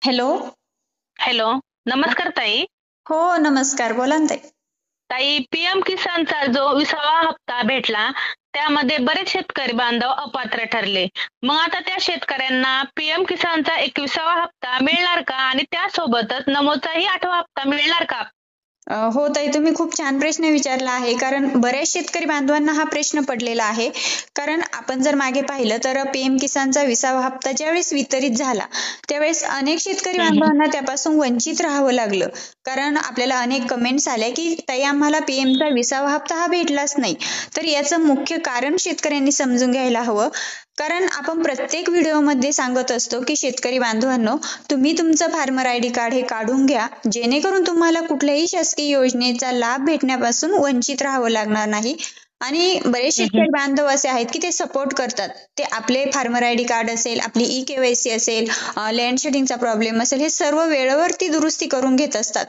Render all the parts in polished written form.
Hello. Hello, नमस्कार ताई. हो, नमस्कार. बोला ना ताई. ताई, पीएम किसानचा जो 20वा हप्ता भेटला, त्यामध्ये बरेच शेतकरी बांधव अपात्र ठरले. मग आता त्या शेतकऱ्यांना पीएम किसानचा 21वा हप्ता मिळणार का? आणि त्यासोबतच नमोचाही 8वा हप्ता मिळणार का? हो ताई, तुम्ही खूप छान प्रश्न विचारला आहे. कारण बऱ्याच शेतकरी बांधवांना हा प्रश्न पडलेला आहे. कारण आपण जर मागे पाहिलं तर पीएम किसानचा 20वा हप्ता ज्यावेळेस वितरित झाला, त्यावेळेस अनेक शेतकरी हं, हं. बांधवांना त्यापासून वंचित राहावं लागलं. कारण आपल्याला अनेक कमेंट्स आल्या, की ताई आम्हाला पीएमचा 20वा हप्ता हा भेटलाच नाही. तर याचं मुख्य कारण शेतकऱ्यांनी समजून घ्यायला हवं. कारण आपण प्रत्येक व्हिडिओमध्ये सांगत असतो, की शेतकरी बांधवांनो, तुम्ही तुमचं फार्मर आयडी कार्ड हे काढून घ्या, जेणेकरून तुम्हाला कुठल्याही शासकीय योजनेचा लाभ भेटण्यापासून वंचित राहावं लागणार नाही. आणि बरेच हं, हं. शेतकरी बांधव असे आहेत की ते सपोर्ट करतात. ते आपले फार्मर आयडी कार्ड असेल, आपली ई-केवायसी असेल, लँड शेडिंगचा प्रॉब्लेम असेल, हे सर्व वेळेवरती दुरुस्ती करून घेत असतात.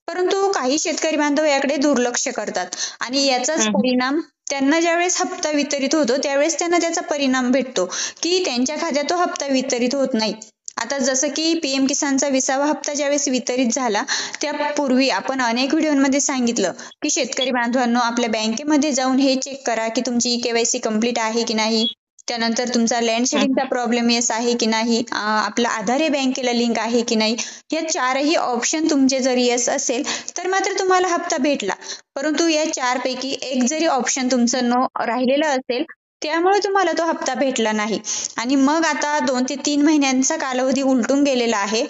परंतु काही शेतकरी बांधव याकडे दुर्लक्ष करतात आणि याचाच हं, हं. परिणाम त्यांना ज्यावेळेस हप्ता वितरित होतो त्यावेळेस त्यांना त्याचा परिणाम भेटतो, की त्यांच्या खात्यात तो हप्ता वितरित होत नाही. आता जसं की पीएम किसानचा 20वा हप्ता ज्यावेळेस वितरित झाला, त्यापूर्वी आपण अनेक व्हिडिओमध्ये सांगितलं, की शेतकरी बांधवांनो, आपल्या बँकेमध्ये जाऊन हे चेक करा, की तुमची ई-केवायसी कंप्लीट आहे की नाही. त्यानंतर तुमचा लँड हं, हं. शेडिंगचा प्रॉब्लेम येस आहे की नाही, आपला आधार हे बँकेला लिंक आहे की नाही. या चारही ऑप्शन तुमचे जर येस असेल तर मात्र तुम्हाला हप्ता भेटला. परंतु या चारपैकी एक जरी ऑप्शन तुमचं नो राहिलेलं असेल, त्यामुळे तुम्हाला तो हप्ता भेटला नाही. आणि मग आता 2 ते 3 महिन्यांचा कालावधी उलटून गेलेला आहे.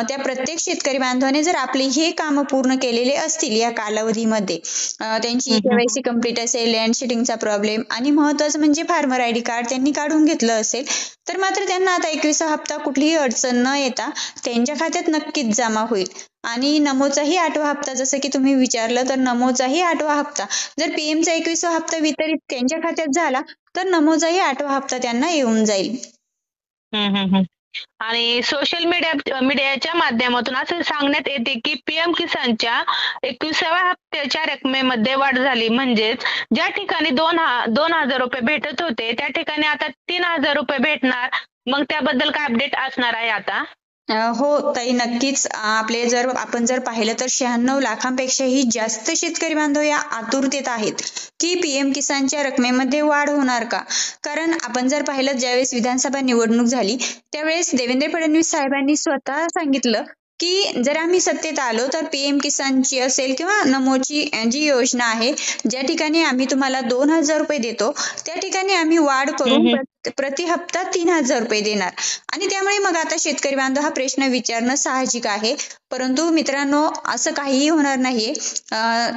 त्या प्रत्येक शेतकरी बांधवाने जर आपली हे कामं पूर्ण केलेले असतील या कालावधीमध्ये, त्यांची हं, हं. केवायसी कंप्लीट असेल, लँड शेडिंगचा प्रॉब्लेम आणि महत्त्वाचं म्हणजे फार्मर आयडी कार्ड त्यांनी काढून घेतलं असेल, तर मात्र त्यांना आता 21वा हप्ता कुठलीही अडचण न येता त्यांच्या खात्यात नक्कीच जमा होईल. आणि नमोचाही 8वा हप्ता जसं की तुम्ही विचारलं, तर नमोचाही 8वा हप्ता जर पीएमचा 21वा हप्ता वितरित त्यांच्या खात्यात झाला, तर नमोचाही 8वा हप्ता त्यांना येऊन जाईल. हं, हं, हं. आणि सोशल मीडियाच्या माध्यमातून असं सांगण्यात येते, की पीएम किसानच्या 21व्या हप्त्याच्या रकमेमध्ये वाढ झाली. म्हणजेच ज्या ठिकाणी 2,000 रुपये भेटत होते, त्या ठिकाणी आता 3,000 रुपये भेटणार. मग त्याबद्दल काय अपडेट असणार आहे आता? हो ताई, नक्कीच. आपण जर पाहिलं तर 96 लाखांपेक्षाही जास्त शेतकरी बांधव या आतुरतेत आहेत, की पीएम किसानच्या रकमेमध्ये वाढ होणार का. कारण आपण जर पाहिलं, ज्यावेळेस विधानसभा निवडणूक झाली त्यावेळेस देवेंद्र फडणवीस साहेबांनी स्वतः सांगितलं, की जर आम्ही सत्तेत आलो तर पीएम किसानची असेल किंवा नमोची जी योजना आहे, ज्या ठिकाणी आम्ही तुम्हाला 2,000 रुपये देतो, त्या ठिकाणी आम्ही वाढ हं, करून हं. प्रति हप्ता 3,000 रुपये देणार. आणि त्यामुळे मग आता शेतकरी बांधव हा प्रश्न विचारणं साहजिक आहे. परंतु मित्रांनो, असं काहीही होणार नाहीये.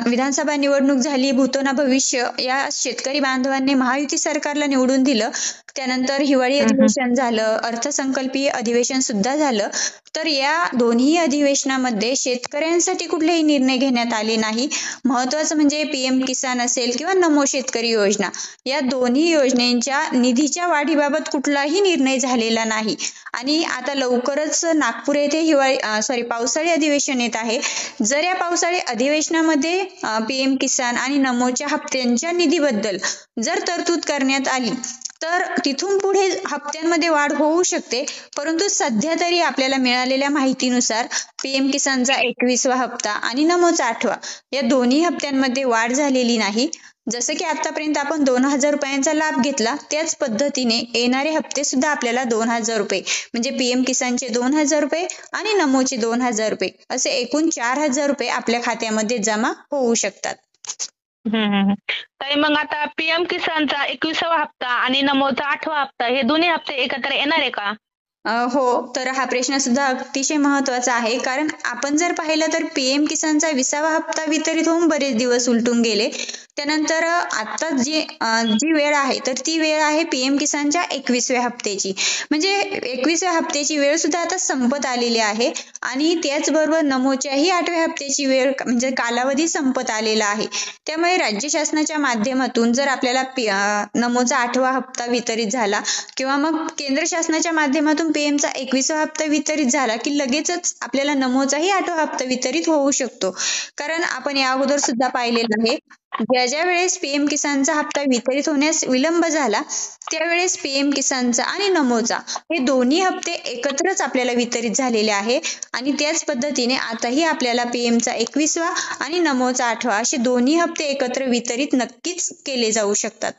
विधानसभा निवडणूक झाली, भूतो ना भविष्य, या शेतकरी बांधवांनी महायुती सरकारला निवडून दिलं. त्यानंतर हिवाळी हं, हं. अधिवेशन झालं, अर्थसंकल्पीय अधिवेशन सुद्धा झालं. तर या दोन्ही अधिवेशनामध्ये शेतकऱ्यांसाठी कुठलेही निर्णय घेण्यात आले नाही. महत्वाचं म्हणजे पीएम किसान असेल किंवा नमो शेतकरी योजना, या दोन्ही योजनेच्या निधीच्या वाढीबाबत कुठलाही निर्णय झालेला नाही. आणि आता लवकरच नागपूर येथे पावसाळी अधिवेशन येत आहे. जर या पावसाळी अधिवेशनामध्ये पीएम किसान आणि नमोच्या हप्त्यांच्या निधीबद्दल जर तरतूद करण्यात आली, तर तिथून पुढे हप्त्यांमध्ये वाढ होऊ शकते. परंतु सध्या तरी आपल्याला मिळालेल्या माहितीनुसार पीएम किसानचा 21वा हप्ता आणि नमोचा 8वा, या दोन्ही हप्त्यांमध्ये वाढ झालेली नाही. जसं की आतापर्यंत आपण 2,000 रुपयांचा लाभ घेतला, त्याच पद्धतीने येणारे हप्ते सुद्धा आपल्याला 2,000 रुपये, म्हणजे पीएम किसानचे 2,000 रुपये आणि नमोचे 2,000 रुपये, असे एकूण 4,000 रुपये आपल्या खात्यामध्ये जमा होऊ शकतात. हं, हं, हं. ताई, मग आता पीएम किसानचा 21वा हप्ता आणि नमोचा 8वा हप्ता हे दोन्ही हप्ते एकत्र येणार आहे का? हो, तर हा प्रश्न सुद्धा अतिशय महत्वाचा आहे. कारण आपण जर पाहिलं तर पीएम किसानचा 20वा हप्ता वितरित होऊन बरेच दिवस उलटून गेले. त्यानंतर आता जी वेळ आहे, तर ती वेळ आहे पीएम किसानच्या 21व्या हप्त्याची. म्हणजे 21व्या हप्त्याची वेळ सुद्धा आता संपत आलेली आहे. आणि त्याचबरोबर नमोच्याही 8व्या हप्त्याची वेळ म्हणजे कालावधी संपत आलेला आहे. त्यामुळे राज्य शासनाच्या माध्यमातून जर आपल्याला नमोचा 8वा हप्ता वितरित झाला किंवा मग केंद्र शासनाच्या माध्यमातून पीएमचा 21वा हप्ता वितरित झाला, की लगेचच आपल्याला नमोचाही 8वा हप्ता वितरित होऊ शकतो. कारण आपण या अगोदर सुद्धा पाहिलेलं आहे, ज्या वेळेस पीएम किसानचा हप्ता वितरित होण्यास विलंब झाला त्यावेळेस पीएम किसानचा आणि नमोचा हे दोन्ही हप्ते एकत्रच आपल्याला वितरित झालेले आहे आणि त्याच पद्धतीने आताही आपल्याला पीएमचा 21वा आणि नमोचा 8वा असे दोन्ही हप्ते एकत्र वितरित नक्कीच केले जाऊ शकतात.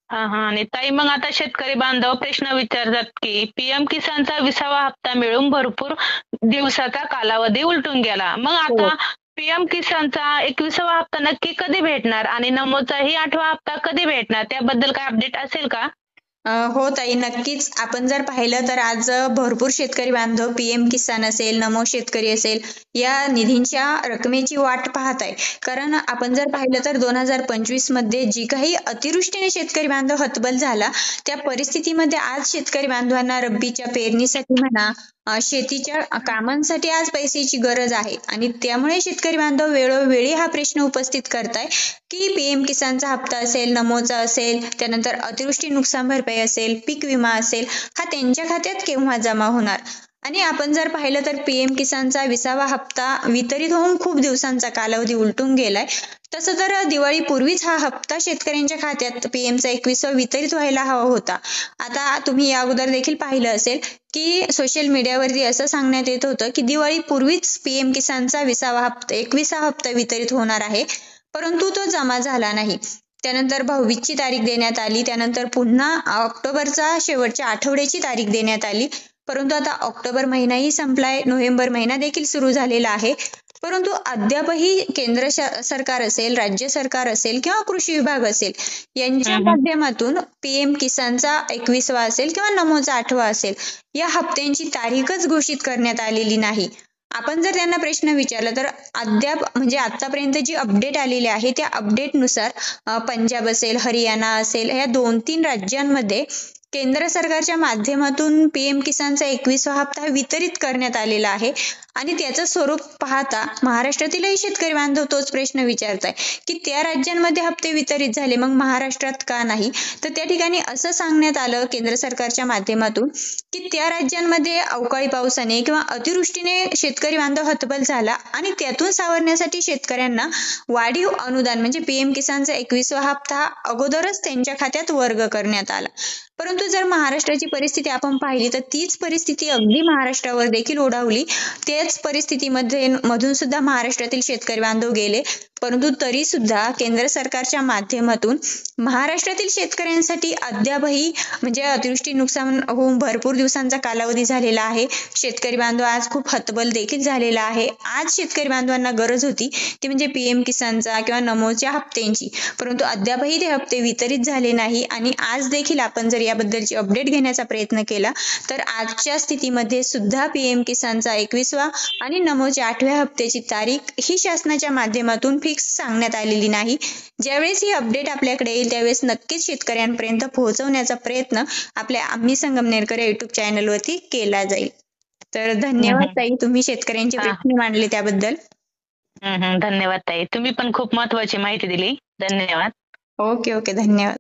हा हा. आणि ताई, मग आता शेतकरी बांधव प्रश्न विचारतात की पीएम किसानचा 20वा हप्ता मिळून भरपूर दिवसाचा कालावधी उलटून गेला, मग हो. आता पीएम किसानचा 21वा हप्ता नक्की कधी भेटणार आणि नमोचाही 8वा हप्ता कधी भेटणार, त्याबद्दल काय अपडेट असेल का? हो ताई, नक्कीच. आपण जर पाहिलं तर आज भरपूर शेतकरी बांधव पीएम किसान असेल, नमो शेतकरी असेल या निधींच्या रकमेची वाट पाहत आहे. कारण आपण जर पाहिलं तर 2025 मध्ये जी काही अतिवृष्टीने शेतकरी बांधव हतबल झाला त्या परिस्थितीमध्ये आज शेतकरी बांधवांना रब्बीच्या पेरणीसाठी म्हणा शेतीच्या कामांसाठी आज पैशाची गरज आहे आणि त्यामुळे शेतकरी बांधव वेळोवेळी हा प्रश्न उपस्थित करताय की पीएम किसानचा हप्ता असेल, नमोचा असेल, त्यानंतर अतिवृष्टी नुकसान भरपाई असेल, पीक विमा असेल, हा त्यांच्या खात्यात केव्हा जमा होणार. आणि आपण जर पाहिलं तर पीएम किसानचा 20वा हप्ता वितरित होऊन खूप दिवसांचा कालावधी उलटून गेलाय. तसं तर दिवाळीपूर्वीच हा हप्ता शेतकऱ्यांच्या खात्यात पीएमचा 21वा वितरित व्हायला हवा होता. आता तुम्ही या अगोदर देखील पाहिलं असेल की सोशल मीडियावरती असं सांगण्यात येत होतं की दिवाळीपूर्वीच पीएम किसानचा 21वा हप्ता वितरित होणार आहे, परंतु तो जमा झाला नाही. त्यानंतर 22ची तारीख देण्यात आली, त्यानंतर पुन्हा ऑक्टोबरचा शेवटच्या आठवड्याची तारीख देण्यात आली, परंतु आता ऑक्टोबर महिनाही संपलाय, नोव्हेंबर महिना देखील सुरू झालेला आहे, परंतु अद्यापही केंद्र सरकार असेल, राज्य सरकार असेल किंवा कृषी विभाग असेल यांच्या माध्यमातून पीएम किसानचा 21वा असेल किंवा नमोचा 8वा असेल या हप्त्यांची तारीखच घोषित करण्यात आलेली नाही. आपण जर त्यांना प्रश्न विचारला तर अद्याप म्हणजे आतापर्यंत जी अपडेट आलेली आहे त्या अपडेटनुसार पंजाब असेल, हरियाणा असेल या 2-3 राज्यांमध्ये केंद्र सरकारच्या माध्यमातून पीएम किसानचा 21वा हप्ता वितरित करण्यात आलेला आहे आणि त्याचं स्वरूप पाहता महाराष्ट्रातीलही शेतकरी बांधव तोच प्रश्न विचारताय की त्या राज्यांमध्ये हप्ते वितरित झाले मग महाराष्ट्रात का नाही. तर त्या ठिकाणी असं सांगण्यात आलं केंद्र सरकारच्या माध्यमातून की त्या राज्यांमध्ये अवकाळी पावसाने किंवा अतिवृष्टीने शेतकरी बांधव हतबल झाला आणि त्यातून सावरण्यासाठी शेतकऱ्यांना वाढीव अनुदान म्हणजे पीएम किसानचा 21वा हप्ता अगोदरच त्यांच्या खात्यात वर्ग करण्यात आला. परंतु जर महाराष्ट्राची परिस्थिती आपण पाहिली तर तीच परिस्थिती अगदी महाराष्ट्रावर देखील ओढावली. त्याच परिस्थितीमध्ये मधून सुद्धा महाराष्ट्रातील शेतकरी बांधव गेले, परंतु तरी सुद्धा केंद्र सरकारच्या माध्यमातून महाराष्ट्रातील शेतकऱ्यांसाठी अद्यापही म्हणजे अतिवृष्टी नुकसान होऊन भरपूर दिवसांचा कालावधी झालेला आहे. शेतकरी बांधव आज खूप हतबल देखील झालेला आहे. आज शेतकरी बांधवांना गरज होती ती म्हणजे पीएम किसानचा किंवा नमोच्या हप्त्यांची, परंतु अद्यापही ते हप्ते वितरित झाले नाही आणि आज देखील आपण जर याबद्दलची अपडेट घेण्याचा प्रयत्न केला तर आजच्या स्थितीमध्ये सुद्धा पीएम किसानचा 21वा आणि नमोच्या 8व्या हप्त्याची तारीख ही शासनाच्या माध्यमातून फिक्स सांगण्यात आलेली नाही. ज्यावेळेस ही अपडेट आपल्याकडे येईल त्यावेळेस नक्कीच शेतकऱ्यांपर्यंत पोहोचवण्याचा प्रयत्न आपल्या आम्ही संगमनेरकर युट्यूब चॅनलवरती केला जाईल. तर धन्यवाद ताई, तुम्ही शेतकऱ्यांचे प्रश्न मांडले त्याबद्दल. धन्यवाद ताई, तुम्ही पण खूप महत्वाची माहिती दिली. धन्यवाद. ओके, धन्यवाद.